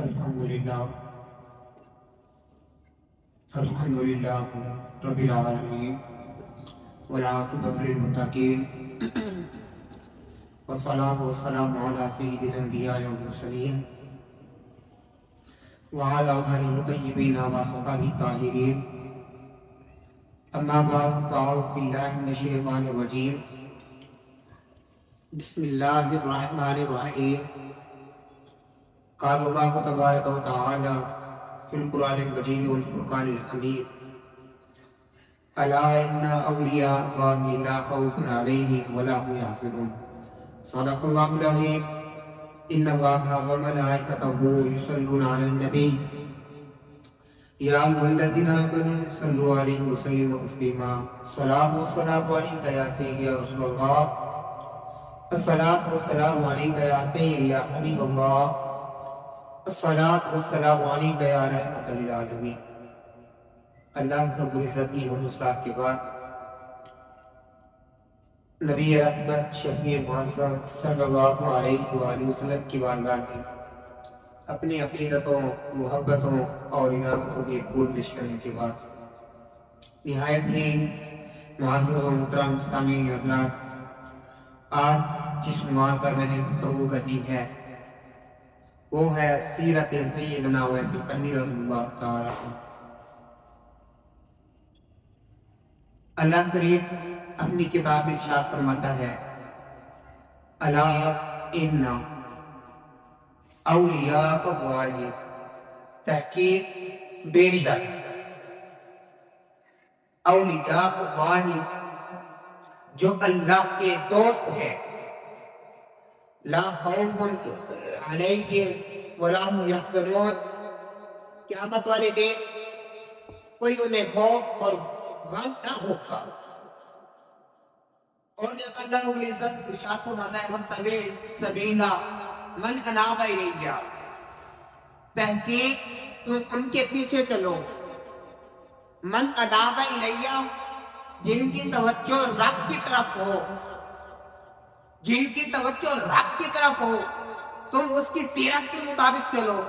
الحمدللہ الحمدللہ رب العالمین والعاقبۃ للمتقین والصلاۃ والسلام علی سید الانبیاء والمرسلین وعلی آلہ الطیبین وصحبہ الطاہرین اما بعد فاعوذ باللہ من الشیطان الرجیم بسم اللہ الرحمن الرحیم قال اللہ تبارک و تعالی فی القرآن المجید والفرقان الحمید الا ان اولیاء اللہ لا خوف علیہم ولا هم یحزنون صدق اللہ العظیم ان اللہ وملائکتہ یصلون علی النبی یا ایھا الذین آمنوا صلوا علیہ وسلموا تسلیما الصلاۃ والسلام علیک یا سیدی یا رسول اللہ الصلاۃ والسلام علیک یا سیدی یا حبیب اللہ الصلاۃ والسلام علیک یا رحمۃ للعالمین۔ اللہ رب العزت کی حضرات کے بعد نبی رحمت شفیع معظم صلی اللہ علیہ وآلہ وسلم کی بارگاہ میں اپنی عقیدتوں، محبتوں اور عنایتوں کے پھول پیش کرنے کے بعد نہایت ہی معزز و محترم سامعین حضرات، آج جس عنوان پر میں نے گفتگو کرنی ہے وہ ہے سیرت سیدنا اویس القرنی رضی اللہ تعالیٰ عنہ۔ اللہ کریم اپنی کتاب میں ارشاد فرماتا ہے الا ان اولیاء اللہ، تحقیق بے شک اولیاء اللہ جو اللہ کے دوست ہیں، لا خوف علیہم ولا هم یحزنون، قیامت والے دن کوئی انہیں خوف اور غم نہ ہوگا۔ اور جب اللہ رب العزت ارشاد فرماتا ہے وَاتَّبِعْ سَبِیلَ مَنْ أَنَابَ إِلَیَّ، تحقیق تم ان کے پیچھے چلو، من اناب الیہ، جن کی توجہ رب کی طرف ہو، جن کی توجہ رب کی طرف ہو، تم اس کی سیرت کے مطابق چلو،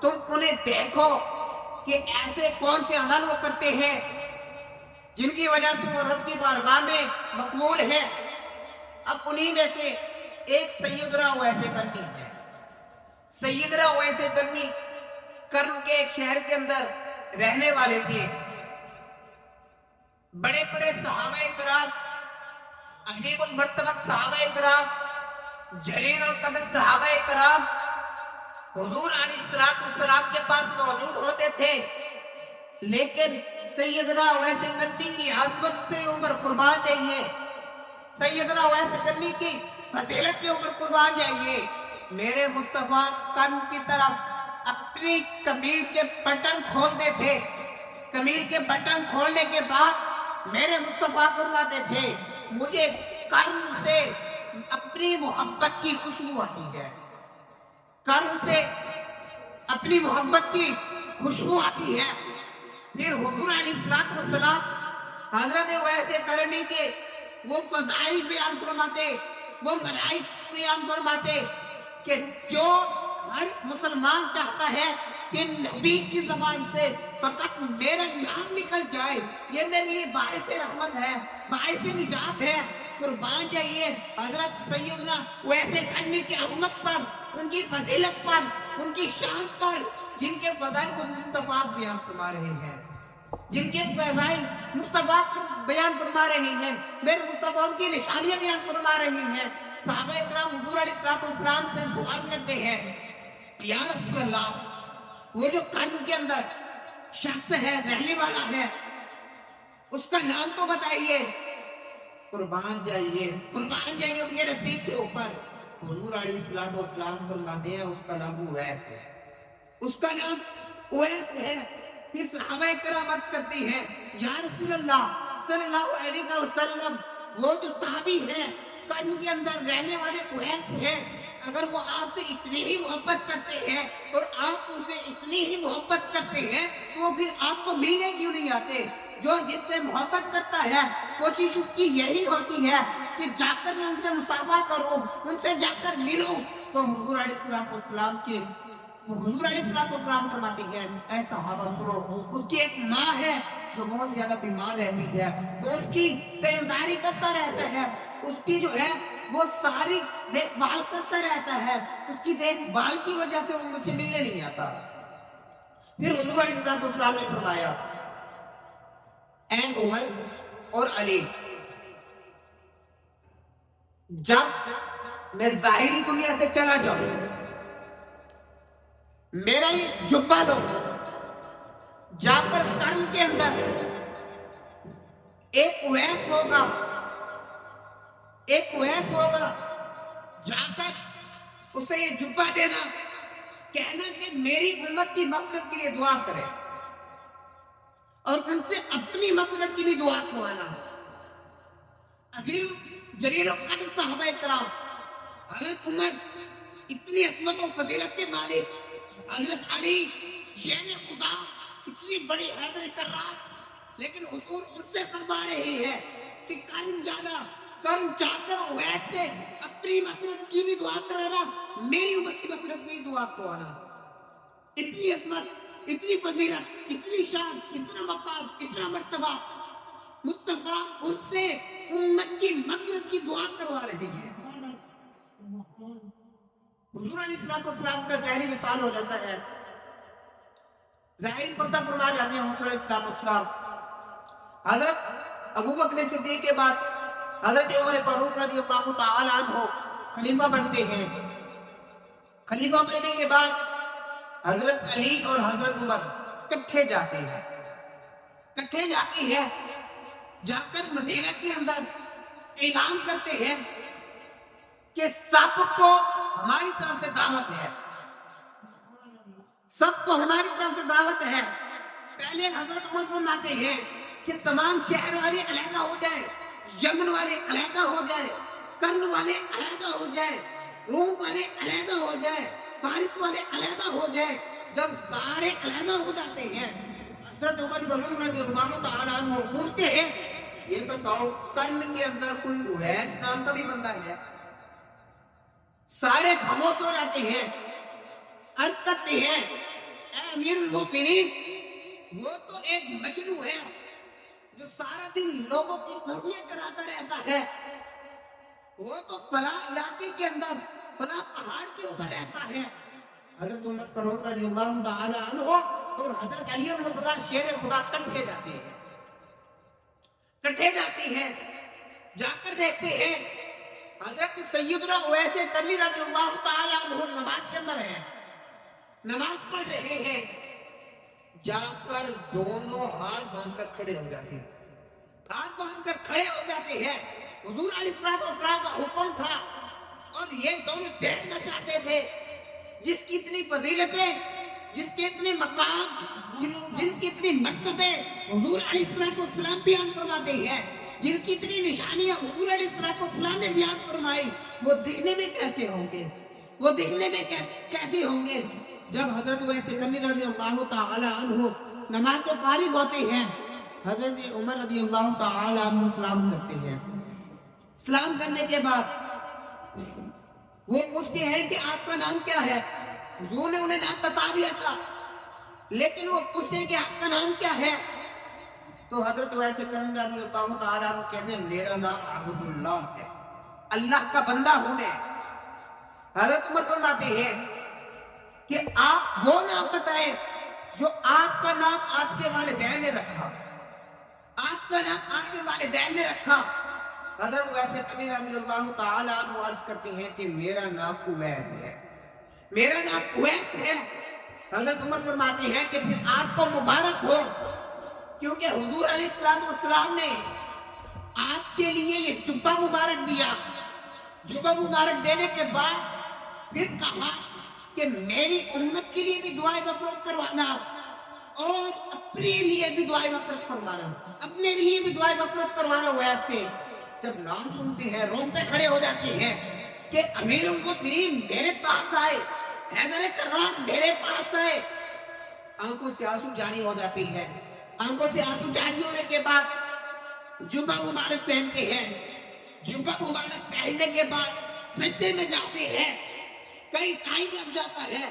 تم انہیں دیکھو کہ ایسے کون سے عمل وہ کرتے ہیں جن کی وجہ سے وہ رب کی بارگاہ میں مقبول ہیں۔ اب انہی میں سے ایک سیدنا اویس قرنی ہے۔ سیدنا اویس قرنی کرن کے ایک شہر کے اندر رہنے والے تھے۔ بڑے بڑے صحابہ کرام، عجیب المرتبہ صحابہ کرام، جلیل القدر صحابہ کرام حضور علیہ السلام کے پاس موجود ہوتے تھے، لیکن سیدنا اویس قرنی کی عظمت پہ عمر قربان جائیے، سیدنا اویس قرنی کی فضیلت پہ عمر قربان جائیے، میرے مصطفیٰ کن کی طرف اپنی قمیض کے بٹن کھولتے تھے۔ قمیض کے بٹن کھولنے کے بعد میرے مصطفیٰ فرماتے تھے مجھے کرم سے اپنی محبت کی خوشبو آتی ہے، کرم سے اپنی محبت کی خوشبو آتی ہے۔ پھر حضور علیہ السلام حضرت اویس قرنی کے وہ فضائل بیان فرماتے، وہ ملائک بیان فرماتے کہ جو ہر مسلمان چاہتا ہے کہ نبی کی زبان سے فقط میرا نام نکل جائے، یہ میرے لیے باعث رحمت ہے، باعث نجات ہے۔ قربان جائیے حضرت سیدنا اویس قرنی کی عظمت پر، ان کی فضیلت پر، ان کی شان پر، جن کے فضائل کو مصطفیٰ بیان فرما رہے ہیں، جن کے فضائل مصطفیٰ بیان فرما رہے ہیں، میرے مصطفیٰ ان کی نشانیاں بیان فرما رہے ہیں۔ صحابہ کرام حضور علیہ السلام سے سوال کرتے ہیں یا رسول اللہ، وہ جو قلب کے اندر شخص ہے، رہنے والا ہے، اس کا نام تو بتائیے۔ قربان جائیے ان کے نصیب کے اوپر حضور علیہ السلام فرماتے ہیں اس کا نام اویس ہے، اس کا نام اویس ہے۔ پھر صحابہ کرام عرض کرتی ہیں یا رسول اللہ صلی اللہ علیہ وسلم، وہ جو تابعی ہے قلب کے اندر رہنے والے اویس ہیں، اگر وہ آپ سے اتنی ہی محبت کرتے ہیں اور آپ ان سے اتنی ہی محبت کرتے ہیں تو پھر آپ کو ملنے کیوں نہیں آتے؟ جو جس سے محبت کرتا ہے کوشش اس کی یہی ہوتی ہے کہ جا کر ان سے مصافحہ کرو، ان سے جا کر ملو۔ تو حضور علیہ السلام کے حضور علیہ السلام فرماتے ہیں اے صحابہ سنو، اس کی ایک ماں ہے جو بہت زیادہ بیمار رہتی ہے، وہ اس کی دینداری کرتا رہتا ہے، اس کی جو ہے وہ ساری دیکھ بھال کرتا رہتا ہے، اس کی دیکھ بھال کی وجہ سے وہ مجھ سے ملنے نہیں آتا۔ پھر حضور علیہ السلام نے فرمایا اے عمر اور علی، جب میں ظاہری دنیا سے چلا جاؤں میرا یہ جبہ دو، جا کر کرم کے اندر ایک اویس ہوگا، ایک اویس ہوگا، جا کر اسے یہ جبہ دینا، کہنا کہ میری امت کی مغفرت کے لیے دعا کرے، اور ان سے اپنی مغفرت کی بھی دعا کروانا۔ عزیز جلیل القدر صحابہ کرام، حضرت عمر اتنی عظمت و فضیلت کے مالک، حضرت علی شیر خدا اتنی بڑی حیدر کرار، لیکن حضور ان سے فرما رہے ہیں کہ کرم جانا، کرم چاہ کر ویسے اپنی مغفرت کی بھی دعا کرانا، میری امت کی مغفرت کی بھی دعا کروانا۔ اتنی عظمت، اتنی فضیلت، اتنی شان، اتنا مقام، اتنا مرتبہ، مصطفیٰ ان سے امت کی مغفرت کی دعا کروا رہے ہیں۔ حضور علیہ السلام کا ظاہری مثال ہو جاتا ہے، ظاہری پردہ فرما جاتے ہیں حضور علیہ السلام۔ حضرت ابو بکر صدیق کے بعد حضرت عمر فاروق رضی اللہ تعالی عنہ خلیفہ بنتے ہیں۔ خلیفہ بننے کے بعد حضرت علی اور حضرت عمر کٹھے جاتے ہیں، کٹھے جاتے ہیں، جا کر مدینہ کے اندر اعلان کرتے ہیں کہ سب کو ہماری طرف سے دعوت ہے، سب کو ہماری طرف سے دعوت ہے۔ پہلے حضرت عمر فرماتے ہیں کہ تمام شہر والے علیحدہ ہو جائیں، یمن والے علیحدہ ہو جائیں، کرن والے علیحدہ ہو جائیں، روم والے علیحدہ ہو جائیں، فارس والے علیحدہ ہو جائیں۔ جب سارے علیحدہ ہو جاتے ہیں، حضرت عمر رضی اللہ تعالیٰ عنہ پوچھتے ہیں یہ بتاؤ کرن کے اندر کوئی اویس نام کا بھی بندہ ہے؟ سارے خاموش ہو جاتے ہیں، عرض کرتے ہیں اے امیر المؤمنین، وہ تو ایک مجنو ہے جو سارا دن لوگوں کی مرغیاں چراتا رہتا ہے، وہ تو فلاں علاقے کے اندر فلاں پہاڑ کے اوپر رہتا ہے۔ حضرت عمر فاروق رضی اللہ تعالی عنہ اور حضرت علی مرتضیٰ شیر خدا کٹھے جاتے ہیں، کٹھے جاتے ہیں، جا کر دیکھتے ہیں حضرت سیدنا اویس کرنی رضی اللہ تعالی عنہ نماز کے اندر ہے، نماز پڑھ رہے ہیں، جا کر دونوں ہاتھ باندھ کر کھڑے ہو جاتے ہیں، ہاتھ باندھ کر کھڑے ہو جاتے ہیں۔ حضور علیہ السلام کا حکم تھا اور یہ دونوں دیکھنا چاہتے تھے جس کی اتنی فضیلتیں، جس کے اتنے مقام، جن کی اتنی مرتبے حضور علیہ السلام بیان فرماتے ہیں، جن کی اتنی نشانیاں حضور علیہ السلام نے بیان فرمائی، وہ دکھنے میں کیسے ہوں گے، وہ دکھنے میں کیسے ہوں گے؟ جب حضرت اویس کرنی رضی اللہ تعالی عنہ نماز سے فارغ ہوتے ہیں، حضرت عمر رضی اللہ تعالی عنہ سلام کرتے ہیں۔ سلام کرنے کے بعد وہ پوچھتے ہیں کہ آپ کا نام کیا ہے؟ حضور نے انہیں نام بتا دیا تھا، لیکن وہ پوچھتے ہیں کہ آپ کا نام کیا ہے؟ تو حضرت اویس کرنی رضی اللہ تعالی عنہ کہتے ہیں میرا نام عبد اللہ ہے، اللہ کا بندہ ہوں میں۔ حضرت عمر فرماتے ہیں کہ آپ وہ نام بتائیں جو آپ کا نام آپ کے والدین نے رکھا، آپ کا نام آپ کے والدین نے رکھا۔ حضرت اویس کرنی رضی اللہ تعالی عنہ عرض کرتے ہیں کہ میرا نام اویس ہے، میرا نام اویس ہے۔ حضرت عمر فرماتے ہیں کہ پھر آپ کو مبارک ہو، کیونکہ حضور علیہ السلام نے آپ کے لیے یہ جبہ مبارک دیا۔ جبہ مبارک دینے کے بعد پھر کہا کہ میری امت کے لیے بھی دعائیں مغفرت کروانا اور اپنے لیے بھی دعائیں مغفرت فرمانا، اپنے لیے بھی دعائیں مغفرت کروانا۔ ویسے جب نام سنتے ہیں روتے کھڑے ہو جاتے ہیں کہ امیر المؤمنین میرے پاس آئے، حیدر کرار میرے پاس آئے، آنکھوں سے آنسو جاری ہو جاتی ہے۔ آنکھوں سے آنسو جاری ہونے کے بعد جبہ مبارک پہنتے ہیں، جبہ مبارک پہننے کے بعد سجدے میں جاتے ہیں، کئی ٹائم لگ جاتا ہے،